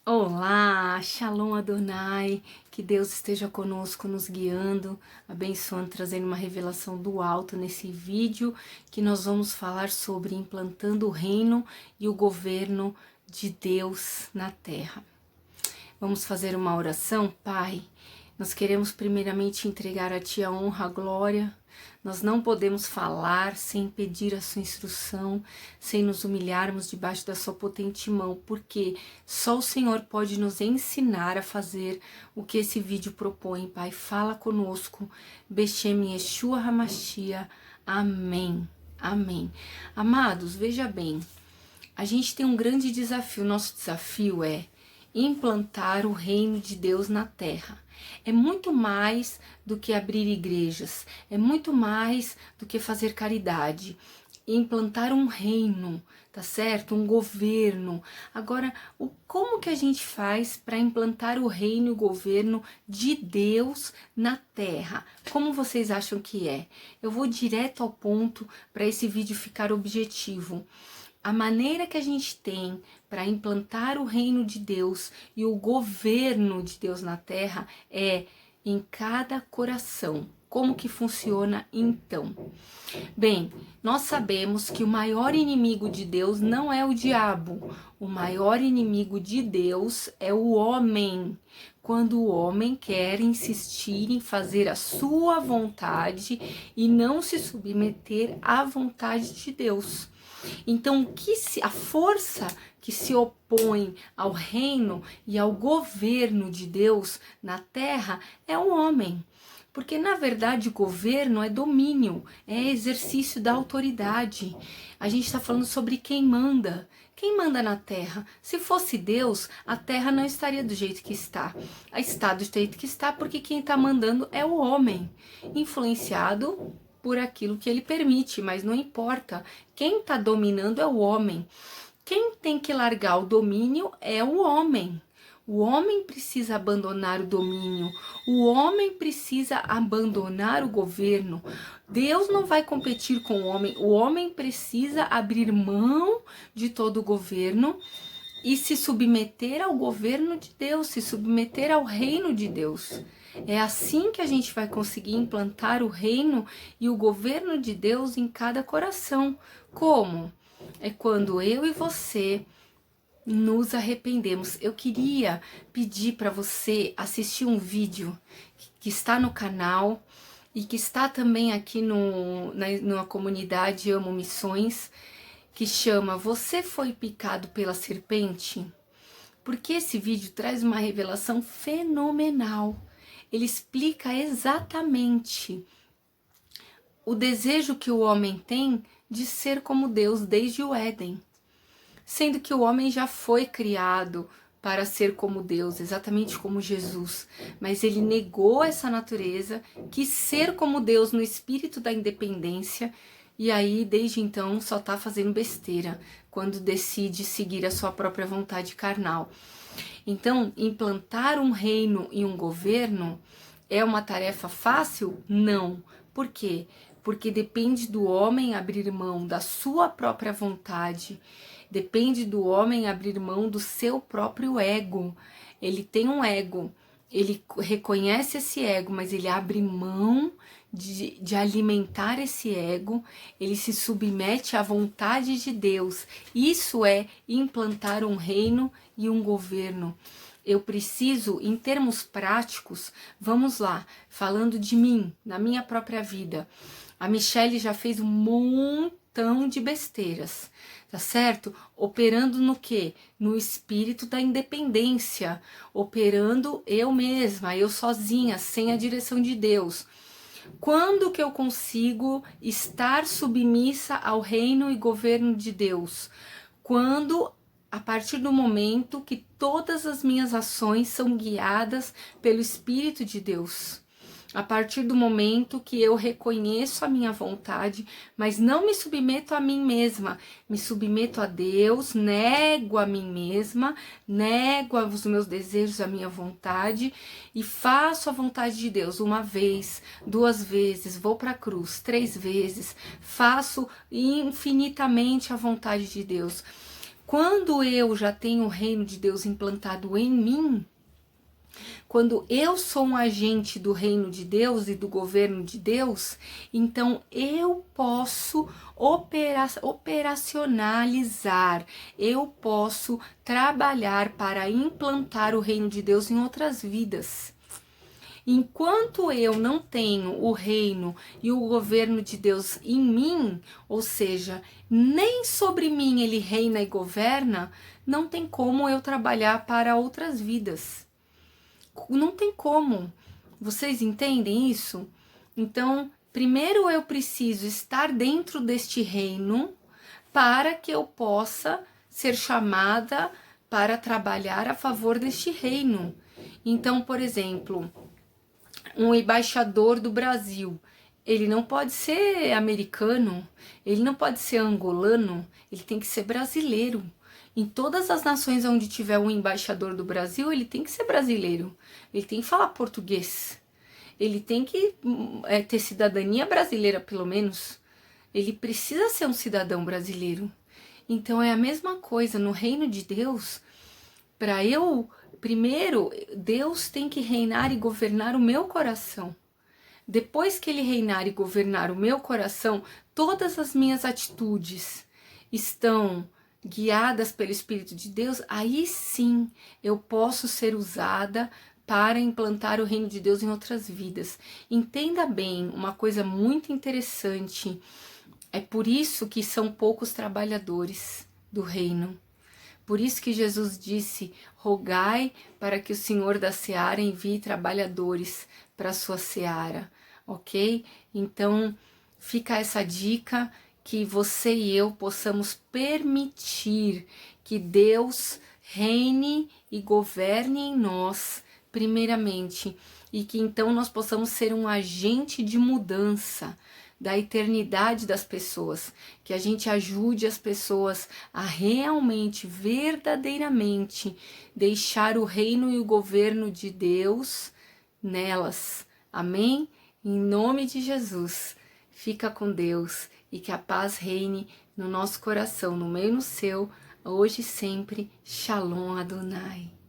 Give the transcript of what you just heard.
Olá, Shalom Adonai, que Deus esteja conosco, nos guiando, abençoando, trazendo uma revelação do alto nesse vídeo que nós vamos falar sobre implantando o reino e o governo de Deus na terra. Vamos fazer uma oração? Pai, nós queremos primeiramente entregar a Ti a honra, a glória. Nós não podemos falar sem pedir a Sua instrução, sem nos humilharmos debaixo da Sua potente mão, porque só o Senhor pode nos ensinar a fazer o que esse vídeo propõe. Pai, fala conosco. Beshem Yeshua Hamashia. Amém. Amém. Amados, veja bem, a gente tem um grande desafio. Nosso desafio é implantar o reino de Deus na terra. É muito mais do que abrir igrejas, é muito mais do que fazer caridade. Implantar um reino, tá certo? Um governo. Agora, como que a gente faz para implantar o reino e o governo de Deus na terra? Como vocês acham que é? Eu vou direto ao ponto para esse vídeo ficar objetivo. A maneira que a gente tem para implantar o reino de Deus e o governo de Deus na terra é em cada coração. Como que funciona então? Bem, nós sabemos que o maior inimigo de Deus não é o diabo. O maior inimigo de Deus é o homem. Quando o homem quer insistir em fazer a sua vontade e não se submeter à vontade de Deus. Então, a força que se opõe ao reino e ao governo de Deus na terra é o homem. Porque, na verdade, governo é domínio, é exercício da autoridade. A gente está falando sobre quem manda. Quem manda na terra? Se fosse Deus, a terra não estaria do jeito que está. Está do jeito que está porque quem está mandando é o homem, influenciado por aquilo que ele permite, mas não importa. Quem está dominando é o homem. Quem tem que largar o domínio é o homem. O homem precisa abandonar o domínio. O homem precisa abandonar o governo. Deus não vai competir com o homem. O homem precisa abrir mão de todo o governo e se submeter ao governo de Deus, se submeter ao reino de Deus. É assim que a gente vai conseguir implantar o reino e o governo de Deus em cada coração. Como? É quando eu e você nos arrependemos. Eu queria pedir para você assistir um vídeo que está no canal e que está também aqui na comunidade Amo Missões, que chama Você Foi Picado pela Serpente? Porque esse vídeo traz uma revelação fenomenal. Ele explica exatamente o desejo que o homem tem de ser como Deus desde o Éden. Sendo que o homem já foi criado para ser como Deus, exatamente como Jesus. Mas ele negou essa natureza, quis ser como Deus no espírito da independência, e aí desde então só está fazendo besteira quando decide seguir a sua própria vontade carnal. Então, implantar um reino e um governo é uma tarefa fácil? Não. Por quê? Porque depende do homem abrir mão da sua própria vontade, depende do homem abrir mão do seu próprio ego. Ele tem um ego, ele reconhece esse ego, mas ele abre mão de alimentar esse ego, ele se submete à vontade de Deus. Isso é implantar um reino e um governo. Eu preciso, em termos práticos, vamos lá, falando de mim, na minha própria vida. A Michelle já fez um montão de besteiras, tá certo? Operando no quê? No espírito da independência, operando eu mesma, eu sozinha, sem a direção de Deus. Quando que eu consigo estar submissa ao reino e governo de Deus? Quando, a partir do momento que todas as minhas ações são guiadas pelo Espírito de Deus. A partir do momento que eu reconheço a minha vontade, mas não me submeto a mim mesma, me submeto a Deus, nego a mim mesma, nego os meus desejos, a minha vontade e faço a vontade de Deus uma vez, duas vezes, vou para a cruz, 3 vezes, faço infinitamente a vontade de Deus. Quando eu já tenho o reino de Deus implantado em mim, quando eu sou um agente do reino de Deus e do governo de Deus, então eu posso operacionalizar, eu posso trabalhar para implantar o reino de Deus em outras vidas. Enquanto eu não tenho o reino e o governo de Deus em mim, ou seja, nem sobre mim ele reina e governa, não tem como eu trabalhar para outras vidas. Não tem como. Vocês entendem isso? Então, primeiro eu preciso estar dentro deste reino para que eu possa ser chamada para trabalhar a favor deste reino. Então, por exemplo, um embaixador do Brasil, ele não pode ser americano, ele não pode ser angolano, ele tem que ser brasileiro. Em todas as nações onde tiver um embaixador do Brasil, ele tem que ser brasileiro, ele tem que falar português, ele tem que ter cidadania brasileira, pelo menos. Ele precisa ser um cidadão brasileiro. Então é a mesma coisa no reino de Deus. Para eu, primeiro, Deus tem que reinar e governar o meu coração. Depois que ele reinar e governar o meu coração, todas as minhas atitudes estão guiadas pelo Espírito de Deus, aí sim eu posso ser usada para implantar o reino de Deus em outras vidas. Entenda bem, uma coisa muito interessante, é por isso que são poucos trabalhadores do reino. Por isso que Jesus disse, rogai para que o Senhor da seara envie trabalhadores para a sua seara, ok? Então, fica essa dica, que você e eu possamos permitir que Deus reine e governe em nós, primeiramente, e que então nós possamos ser um agente de mudança da eternidade das pessoas, que a gente ajude as pessoas a realmente, verdadeiramente, deixar o reino e o governo de Deus nelas. Amém? Em nome de Jesus, fica com Deus e que a paz reine no nosso coração, no meu e no seu, hoje e sempre. Shalom Adonai.